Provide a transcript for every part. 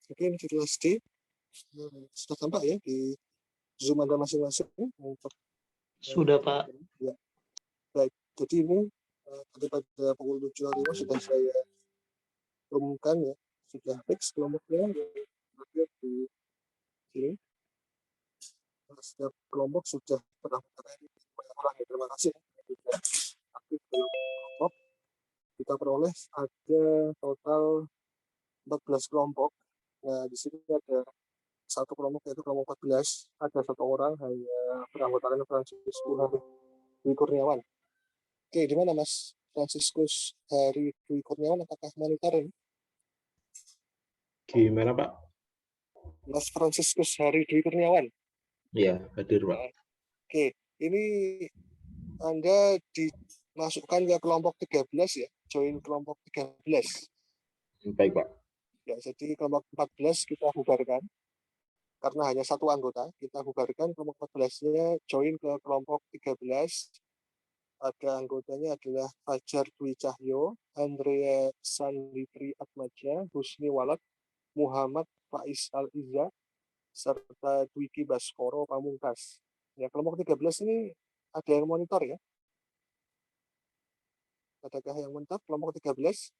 Oke, ini jelas sudah tampak ya di Zoom Anda masing-masing untuk sudah Pak. Ya. Baik, jadi ini tadi pada pukul 7.05 sudah saya umumkan ya, sudah fix kelompoknya terakhir di sini. Setiap kelompok sudah terdaftar banyak orang ya, terima kasih sudah aktif dalam kelompok. Kita peroleh ada total 14 kelompok. Nah, di sini ada satu kelompok yaitu kelompok 14, ada satu orang hanya beranggotakan Fransiskus Dwi Kurniawan. Oke, di mana Mas Fransiskus Hari Dwi Kurniawan, apakah monitor ini? Gimana Pak? Mas Fransiskus Hari Dwi Kurniawan. Iya, hadir Pak. Oke, ini Anda dimasukkan ke kelompok 13 ya, join kelompok 13. Baik Pak. Ya, jadi kelompok 14 kita bubarkan. Karena hanya satu anggota, kita bubarkan kelompok 14-nya, join ke kelompok 13. Ada anggotanya adalah Fajar Dwi Cahyo, Andrea Sanditri Atmaja, Husni Walad, Muhammad Faiz Al-Iza, serta Dwiki Baskoro Pamungkas. Ya, kelompok 13 ini ada yang monitor ya? Adakah yang monitor kelompok 13?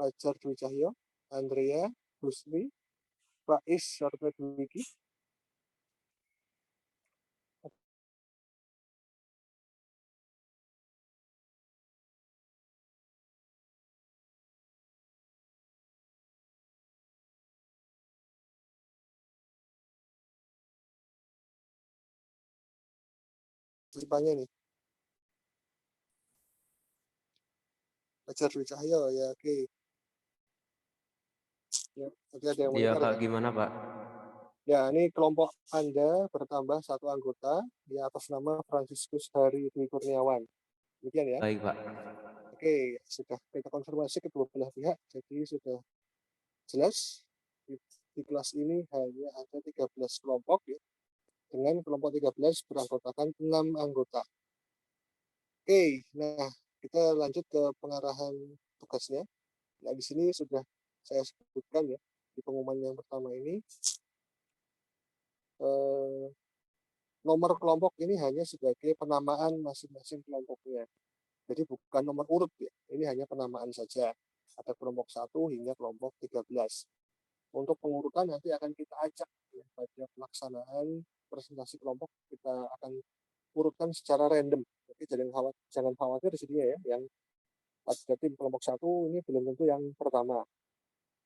Fajar Dwi Cahyo, Andrea, Husni, Faiz, serta Dwiki. Depannya nih. Fajar Dwi Cahyo, ya oke. Ya, ada yang Iya monitor, Kak, ya? gimana Pak? Ya, ini kelompok Anda bertambah satu anggota di atas nama Fransiskus Hari Dwi Kurniawan. Demikian ya. Baik Pak. Oke, sudah kita konfirmasi kedua belah pihak, jadi sudah jelas di kelas ini hanya ada 13 kelompok ya. Dengan kelompok 13 beranggotakan 6 anggota. Oke, nah kita lanjut ke pengarahan tugasnya. Nah, di sini sudah saya sebutkan ya di pengumuman yang pertama ini. Nomor kelompok ini hanya sebagai penamaan masing-masing kelompoknya. Jadi bukan nomor urut ya, ini hanya penamaan saja. Ada kelompok 1 hingga kelompok 13. Untuk pengurutan nanti akan kita acak ya, pada pelaksanaan presentasi kelompok kita akan urutkan secara random. Jadi jangan khawatir di sini ya, yang pada tim kelompok 1 ini belum tentu yang pertama.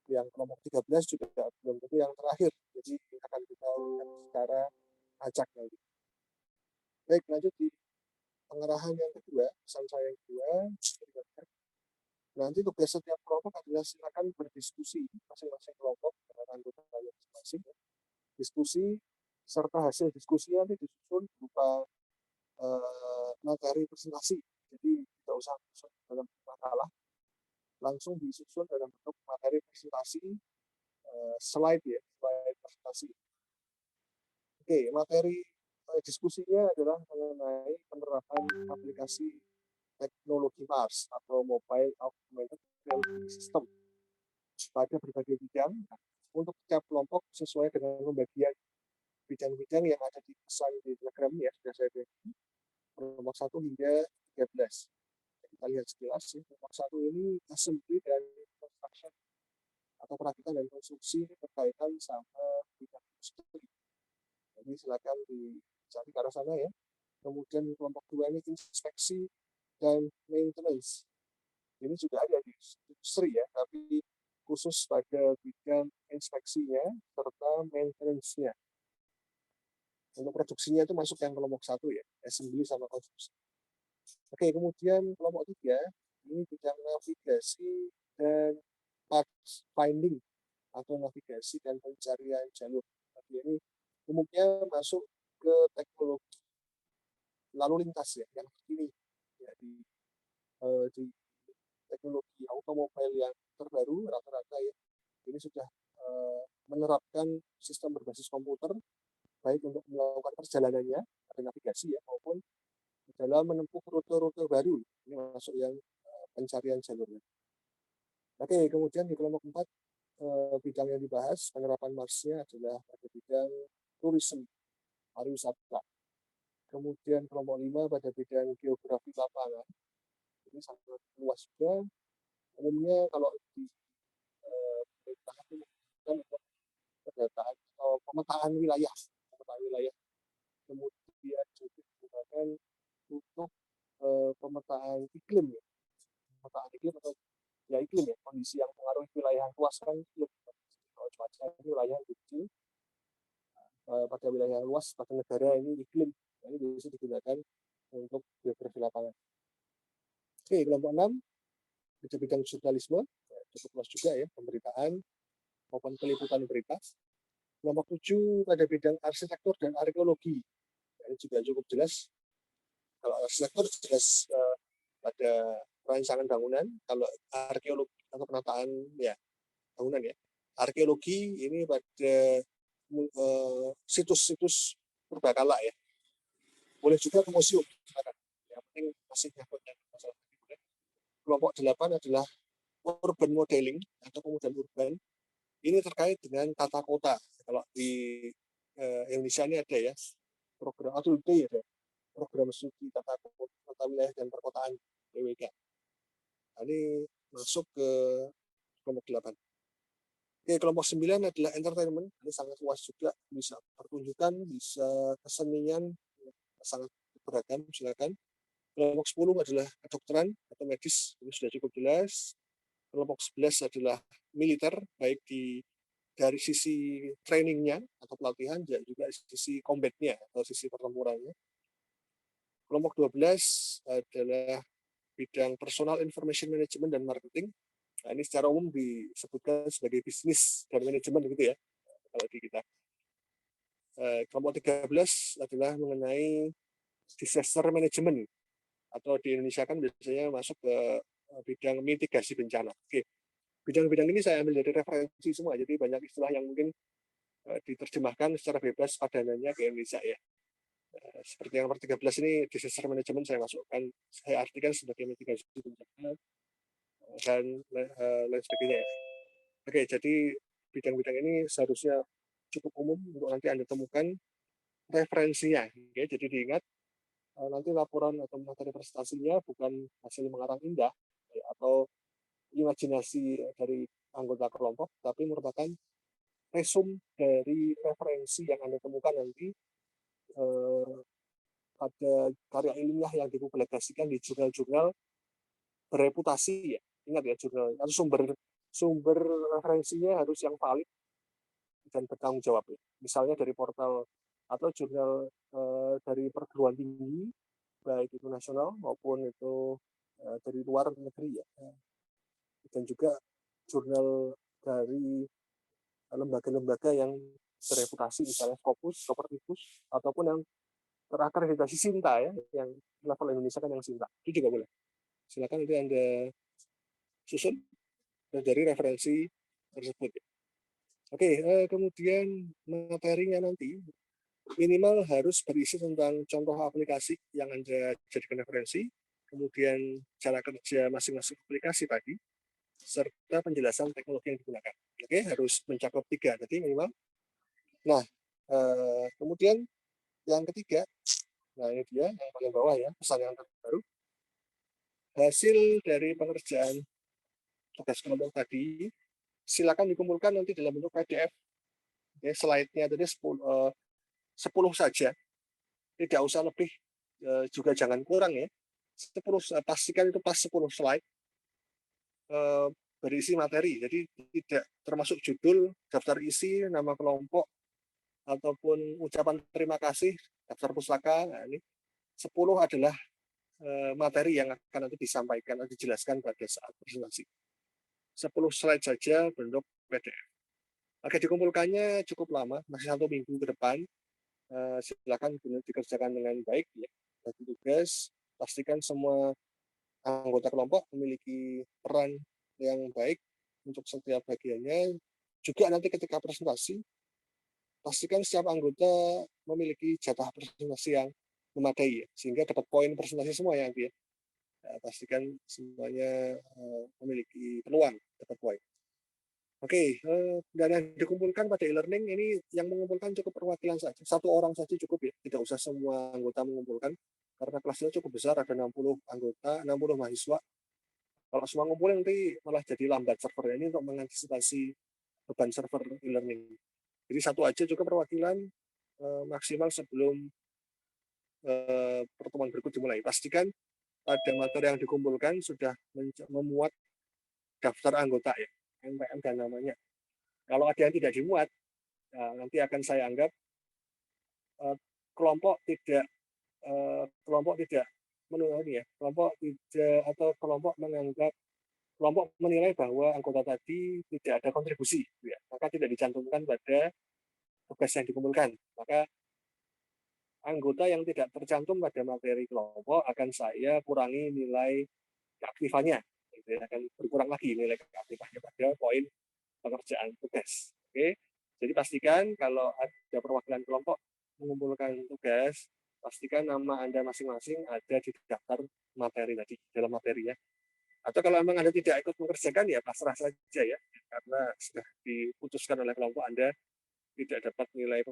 Yang kelompok 13 juga belum tentu yang terakhir. Jadi akan kita urutkan secara acak nanti. Baik, lanjut di pengarahan yang kedua, pesan saya yang kedua. Nanti tugas setiap kelompok adalah silakan berdiskusi masing-masing kelompok dengan anggotanya masing-masing. Diskusi serta hasil diskusi nanti disusun berupa materi presentasi. Jadi tidak usah dalam makalah, langsung disusun dalam bentuk materi presentasi, slide ya, slide presentasi. Oke, materi diskusinya adalah mengenai penerapan aplikasi teknologi Mars atau Mobile Augmented Reality System pada berbagai bidang untuk setiap kelompok sesuai dengan pembagian bidang-bidang yang ada di pesan di Telegram ya, sudah saya bagi kelompok 1 hingga 13. Kita lihat sekilas ya. Kelompok 1 ini assembly dan construction atau perakitan dan konstruksi berkaitan sama bidang industri. Jadi silakan dicari ke arah sana ya. Kemudian kelompok 2 ini inspeksi dan maintenance. Ini juga ada di industri ya, tapi khusus pada bidang inspeksinya serta maintenance-nya. Untuk produksinya itu masuk yang kelompok 1 ya, assembly sama konstruksi. Oke, kemudian kelompok 3 ini bidang navigasi dan path finding atau navigasi dan pencarian jalur. Tapi ini umumnya masuk ke teknologi lalu lintas ya, yang terkini ya, di teknologi automobil yang terbaru rata-rata ya ini sudah menerapkan sistem berbasis komputer baik untuk melakukan perjalanannya ada navigasi ya maupun dalam menempuh rute-rute baru ini masuk yang pencarian jalurnya. Oke, kemudian di kelompok 4 bidang yang dibahas penerapan Marsnya adalah pada bidang tourism pariwisata. Kemudian kelompok 5 pada bidang geografi lapangan ini sangat luas juga. Umumnya kalau di pemerintah itu menggunakan untuk pendataan atau pemetaan wilayah, kemudian juga digunakan untuk pemetaan iklim ya, pemetaan iklim atau ya iklim ya, kondisi yang mengaruhi wilayah luas kan iklim. Kalau cuaca ini wilayah kecil, pada wilayah luas pada negara ini iklim, ini bisa digunakan untuk geografi lapangan. Oke, kelompok 6 di bidang jurnalisme cukup luas juga ya, pemberitaan maupun peliputan berita. Kelompok 7 pada bidang arsitektur dan arkeologi. Ini juga cukup jelas. Kalau arsitektur jelas pada perancangan bangunan, kalau arkeologi atau penataan ya bangunan ya. Arkeologi ini pada situs-situs purbakala ya. Boleh juga ke museum. Yang penting masih nyangkut masalah. Kelompok 8 adalah urban modeling atau kemudian urban. Ini terkait dengan tata kota. Kalau di Indonesia ini ada ya program atau ya, program studi tata wilayah dan perkotaan PWK. Ini masuk ke kelompok 8. Oke, kelompok 9 adalah entertainment. Ini sangat luas juga, bisa pertunjukan, bisa kesenian, sangat beragam, silakan. Kelompok 10 adalah kedokteran atau medis, ini sudah cukup jelas. Kelompok 11 adalah militer, baik dari sisi trainingnya atau pelatihan, dan juga sisi combatnya atau sisi pertempurannya. Kelompok 12 adalah bidang personal information management dan marketing. Nah, ini secara umum disebutkan sebagai bisnis dan manajemen gitu ya, kalau di kita. Kelompok 13 adalah mengenai disaster management, atau di Indonesia kan biasanya masuk ke bidang mitigasi bencana. Oke. Bidang-bidang ini saya ambil dari referensi semua, jadi banyak istilah yang mungkin diterjemahkan secara bebas padanannya ke Indonesia ya. Seperti yang nomor 13 ini disaster management saya masukkan, saya artikan sebagai mitigasi bencana dan lain sebagainya. Oke, jadi bidang-bidang ini seharusnya cukup umum untuk nanti Anda temukan referensinya. Oke, jadi diingat nanti laporan atau materi presentasinya bukan hasil mengarang indah ya, atau imajinasi dari anggota kelompok, tapi merupakan resum dari referensi yang Anda temukan nanti pada karya ilmiah yang dipublikasikan di jurnal-jurnal bereputasi ya. Ingat ya, jurnal atau sumber referensinya harus yang valid dan bertanggung jawab ya. Misalnya dari portal atau jurnal dari perguruan tinggi, baik itu nasional maupun itu dari luar negeri ya. Dan juga jurnal dari lembaga-lembaga yang bereputasi, misalnya Scopus, Copernicus, ataupun yang terakreditasi SINTA ya, yang level Indonesia kan yang SINTA. Itu juga boleh. Silakan itu Anda susun dari referensi tersebut. Oke, kemudian materinya nanti minimal harus berisi tentang contoh aplikasi yang Anda jadikan referensi, kemudian cara kerja masing-masing aplikasi tadi, serta penjelasan teknologi yang digunakan. Oke, harus mencakup 3 tadi minimal. Nah, kemudian yang ketiga, nah ini dia yang paling bawah ya, pesan yang terbaru. Hasil dari pengerjaan tugas kelompok tadi, silakan dikumpulkan nanti dalam bentuk PDF. Ya, slide-nya tadi 10 saja. Tidak usah lebih, juga jangan kurang ya. 10, pastikan itu pas 10 slide berisi materi. Jadi tidak termasuk judul, daftar isi, nama kelompok, ataupun ucapan terima kasih, daftar pustaka. Nah, ini 10 adalah materi yang akan nanti disampaikan atau dijelaskan pada saat presentasi. 10 slide saja bentuk PDF. Oke, dikumpulkannya cukup lama, masih 1 minggu ke depan. Silakan dikerjakan dengan baik ya. Bagi tugas, pastikan semua anggota kelompok memiliki peran yang baik untuk setiap bagiannya. Juga nanti ketika presentasi, pastikan setiap anggota memiliki jatah presentasi yang memadai ya, sehingga dapat poin presentasi semua ya nanti ya. Pastikan semuanya memiliki peluang dapat poin. Oke, dan yang dikumpulkan pada e-learning ini yang mengumpulkan cukup perwakilan saja. 1 orang saja cukup ya, tidak usah semua anggota mengumpulkan. Karena kelasnya cukup besar, ada 60 anggota, 60 mahasiswa. Kalau semua ngumpulin nanti malah jadi lambat servernya, ini untuk mengantisipasi beban server e-learning. Jadi 1 aja cukup perwakilan maksimal sebelum pertemuan berikut dimulai. Pastikan pada materi yang dikumpulkan sudah memuat daftar anggota ya, NPM dan namanya. Kalau ada yang tidak dimuat, nanti akan saya anggap kelompok tidak menganggap kelompok menilai bahwa anggota tadi tidak ada kontribusi, ya, maka tidak dicantumkan pada tugas yang dikumpulkan. Maka anggota yang tidak tercantum pada materi kelompok akan saya kurangi nilai keaktifannya. Akan berkurang lagi nilai keaktifannya pada poin pengerjaan tugas. Oke, jadi pastikan kalau ada perwakilan kelompok mengumpulkan tugas, pastikan nama Anda masing-masing ada di daftar materi tadi, dalam materi ya. Atau kalau memang Anda tidak ikut mengerjakan ya pasrah saja ya, karena sudah diputuskan oleh kelompok Anda tidak dapat nilai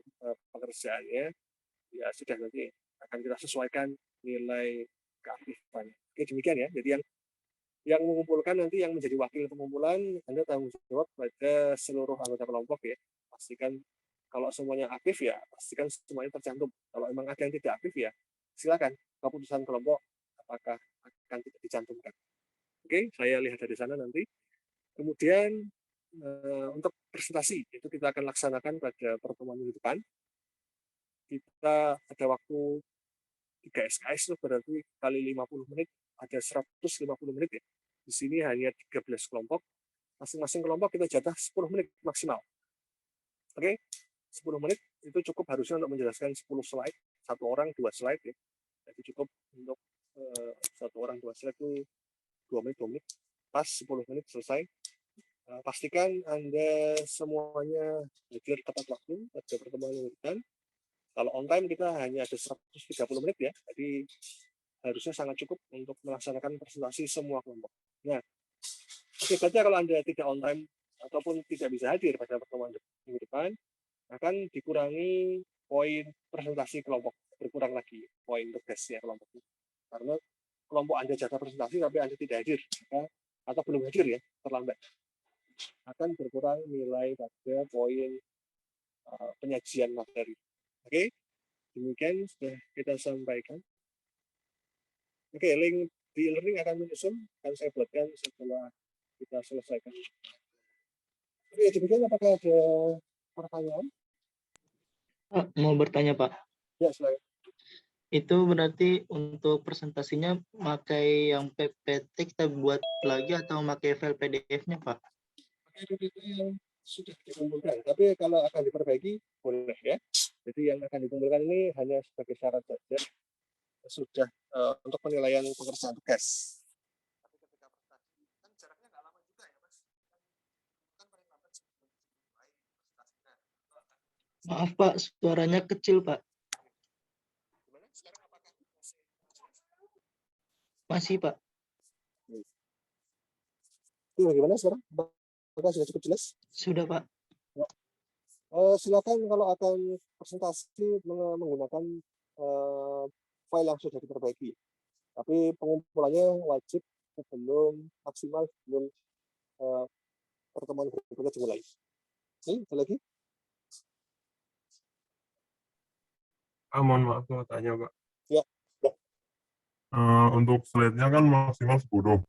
pekerjaannya, ya sudah nanti akan kita sesuaikan nilai keaktifan. Oke, demikian ya. Jadi yang mengumpulkan nanti yang menjadi wakil pengumpulan, Anda tanggung jawab pada seluruh anggota kelompok ya. Pastikan kalau semuanya aktif ya, pastikan semuanya tercantum. Kalau memang ada yang tidak aktif ya, silakan keputusan kelompok apakah akan tidak dicantumkan. Oke, saya lihat dari sana nanti. Kemudian untuk presentasi itu kita akan laksanakan pada pertemuan minggu depan. Kita ada waktu 3 SKS itu berarti kali 50 menit, ada 150 menit ya. Di sini hanya 13 kelompok. Masing-masing kelompok kita jatah 10 menit maksimal. Oke, 10 menit itu cukup harusnya untuk menjelaskan 10 slide. 1 orang 2 slide ya. Jadi cukup untuk 1 orang 2 slide itu 2 menit. Pas 10 menit selesai. Pastikan Anda semuanya hadir tepat waktu pada pertemuan minggu depan. Kalau on time kita hanya ada 130 menit ya, jadi harusnya sangat cukup untuk melaksanakan presentasi semua kelompok. Nah, akibatnya kalau Anda tidak on time ataupun tidak bisa hadir pada pertemuan minggu depan, akan dikurangi poin presentasi kelompok, berkurang lagi poin tugasnya kelompok. Karena kelompok Anda jatah presentasi tapi Anda tidak hadir, atau belum hadir ya, terlambat. Akan berkurang nilai pada poin penyajian materi. Oke, demikian sudah kita sampaikan. Oke, link di e-learning akan menyusun, akan saya buatkan setelah kita selesaikan. Oke, demikian apakah ada pertanyaan? Pak, mau bertanya Pak. Ya, silakan. Itu berarti untuk presentasinya pakai yang PPT kita buat lagi atau pakai file PDF-nya Pak? Pakai PPT yang sudah dikumpulkan, tapi kalau akan diperbaiki boleh ya. Jadi yang akan dikumpulkan ini hanya sebagai syarat saja, sudah untuk penilaian pekerjaan tugas. Tapi ketika presentasi kan jaraknya nggak lama juga ya Mas. Kan paling lambat sebelum mulai presentasinya. Maaf Pak, suaranya kecil Pak. Gimana? Sekarang apakah Masih Pak. Bagaimana sekarang? Apakah sudah cukup jelas? Sudah Pak. Silakan kalau akan presentasi menggunakan file yang sudah diperbaiki. Tapi pengumpulannya wajib maksimal sebelum pertemuan berikutnya dimulai. Ada lagi? Mohon maaf mau tanya Pak. Ya. Untuk slide-nya kan maksimal 10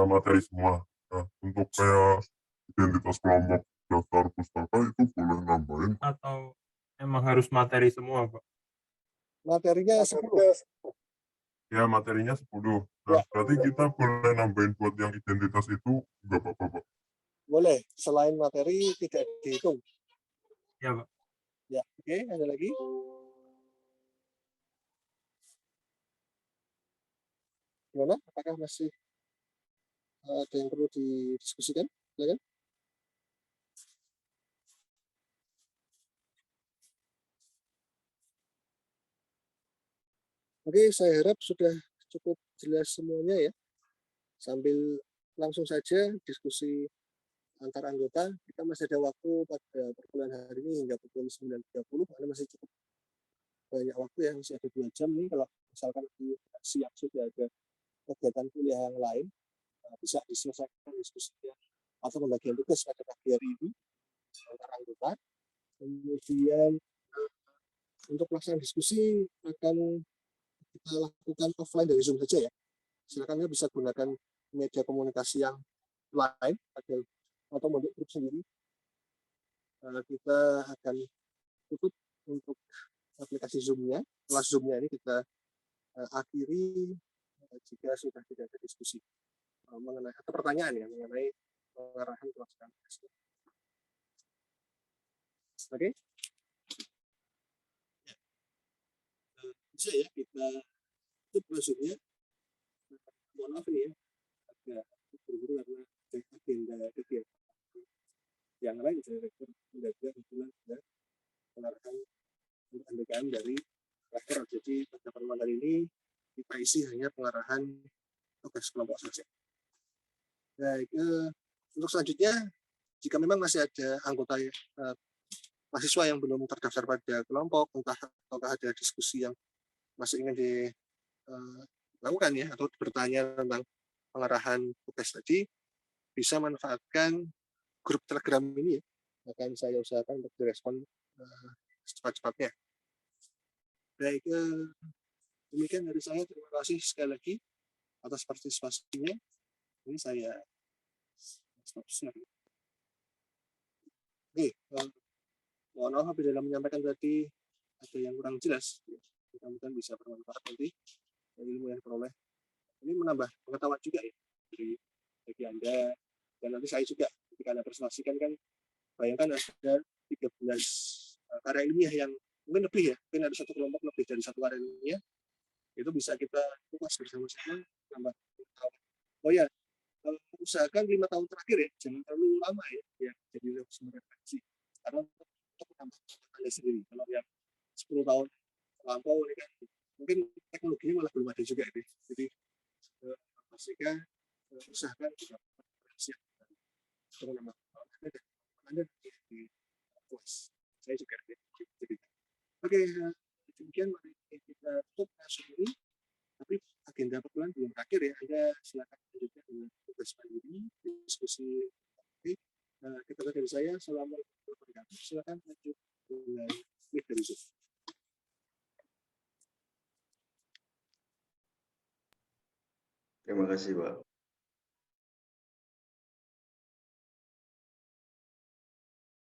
materi semua. Nah, untuk kayak identitas kelompok daftar pustaka itu boleh nambahin atau Emang harus materi semua, Pak. Materinya 10. Ya, materinya 10. Nah, Ya. berarti kita boleh nambahin buat yang identitas itu nggak apa-apa, Pak. Boleh, selain materi tidak dihitung. Ya, Pak. Ya, oke, ada lagi? Gimana? Apakah masih ada yang perlu didiskusikan? Silakan. Oke, saya harap sudah cukup jelas semuanya ya. Sambil langsung saja diskusi antar anggota, kita masih ada waktu pada perkuliahan hari ini hingga pukul 9.30, karena masih cukup banyak waktu ya, masih ada 2 jam nih. Kalau misalkan di siang sudah ada kegiatan kuliah yang lain, bisa diselesaikan diskusinya atau pembagian tugas pada pagi hari ini antar anggota. Kemudian untuk pelaksanaan diskusi akan kita lakukan offline dari Zoom saja ya. Silakan ya, bisa gunakan media komunikasi yang lain atau membuat grup sendiri. Kita akan tutup untuk aplikasi Zoom-nya. Kelas Zoom-nya ini kita akhiri jika sudah tidak ada diskusi mengenai atau pertanyaan ya mengenai pengarahan pelaksanaan tes. Oke. Bisa ya kita tutup Zoom-nya. Mohon maaf nih ya, agak buru-buru karena agenda kegiatan yang lain direktur mendadak kebetulan ada pengarahan pendidikan dari rektor. Jadi pada pertemuan kali ini kita isi hanya pengarahan tugas kelompok saja. Baik, untuk selanjutnya jika memang masih ada anggota mahasiswa yang belum terdaftar pada kelompok, entah apakah ada diskusi yang masih ingin dilakukan ya atau bertanya tentang pengarahan tugas tadi, bisa manfaatkan grup Telegram ini ya. Akan saya usahakan untuk direspon secepat-cepatnya. Baik, demikian dari saya. Terima kasih sekali lagi atas partisipasinya. Ini saya stop share. Oke, mohon maaf apabila menyampaikan tadi ada yang kurang jelas. Mudah-mudahan bisa bermanfaat nanti ilmu yang peroleh. Ini menambah pengetahuan juga ya bagi Anda, dan nanti saya juga ketika Anda presentasikan kan, bayangkan ada 13 karya ilmiah yang mungkin lebih ya, mungkin ada satu kelompok lebih dari satu karya ilmiah, itu bisa kita kupas bersama-sama menambah pengetahuan. Oh ya, usahakan 5 tahun terakhir ya, jangan terlalu lama ya jadi sumber referensi, karena untuk menambah pengetahuan Anda sendiri. Kalau yang 10 tahun lampau ini kan mungkin teknologinya malah belum ada juga ini. Jadi pastikan usahakan juga referensi terutama Anda di kelas. Saya juga jadi. Oke, demikian mari kita tutup kasus ini. Tapi agenda perkuliahan belum berakhir ya. Anda silakan lanjutkan dengan tugas mandiri, diskusi. Oke, kita dari saya. Assalamualaikum warahmatullahi wabarakatuh. Silakan lanjut dengan mic dari Zoom. Terima kasih, Pak.